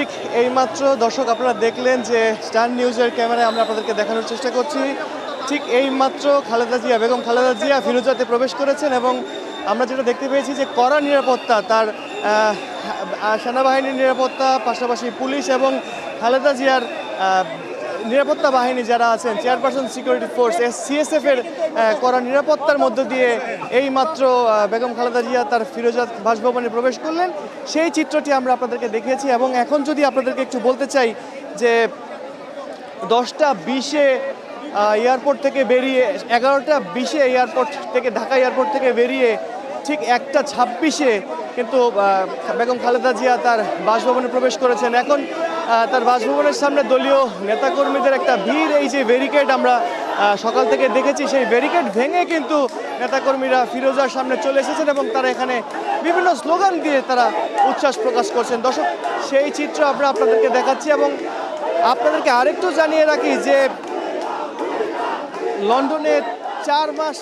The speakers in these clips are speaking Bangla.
ঠিক এইমাত্র দর্শক আপনারা দেখলেন যে স্টার নিউজের ক্যামেরায় আমরা আপনাদেরকে দেখানোর চেষ্টা করছি। ঠিক এইমাত্র বেগম খালেদা জিয়া ফিরোজাতে প্রবেশ করেছেন এবং আমরা যেটা দেখতে পেয়েছি যে কড়া নিরাপত্তা, তার সেনাবাহিনীর নিরাপত্তা, পাশাপাশি পুলিশ এবং খালেদা জিয়ার নিরাপত্তা বাহিনী যারা আছেন, চেয়ারপারসন সিকিউরিটি ফোর্স সিএসএফ এর কড়া নিরাপত্তার মধ্য দিয়ে এইমাত্র বেগম খালেদা জিয়া তার ফিরোজা বাসভবনে প্রবেশ করলেন। সেই চিত্রটি আমরা আপনাদেরকে দেখিয়েছি এবং এখন যদি আপনাদেরকে একটু বলতে চাই যে 10:20-এ এয়ারপোর্ট থেকে বেরিয়ে, 11:20-এ এয়ারপোর্ট থেকে, ঢাকা এয়ারপোর্ট থেকে বেরিয়ে ঠিক 1:26-এ কিন্তু বেগম খালেদা জিয়া তার বাসভবনে প্রবেশ করেছেন। এখন তার বাসভবনের সামনে দলীয় নেতাকর্মীদের একটা ভিড়, এই যে ব্যারিকেড আমরা সকাল থেকে দেখেছি, সেই ব্যারিকেড ভেঙে কিন্তু নেতাকর্মীরা ফিরোজার সামনে চলে এসেছেন এবং তারা এখানে বিভিন্ন স্লোগান দিয়ে তারা উচ্ছ্বাস প্রকাশ করছেন। দর্শক, সেই চিত্র আমরা আপনাদেরকে দেখাচ্ছি এবং আপনাদেরকে আরেকটু জানিয়ে রাখি যে লন্ডনে 4 মাস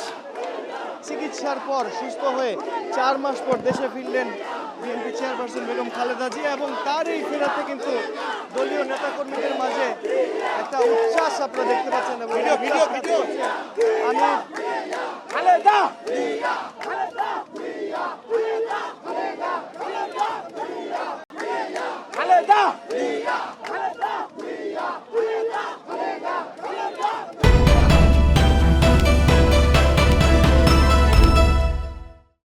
চিকিৎসার পর সুস্থ হয়ে 4 মাস পর দেশে ফিরলেন বিএনপি চেয়ারপারসন বেগম খালেদা জিয়া এবং তার এই ফেরাতে কিন্তু দলীয় নেতাকর্মীদের মাঝে একটা উচ্ছ্বাস আপনারা দেখতে পাচ্ছেন। এবং আমি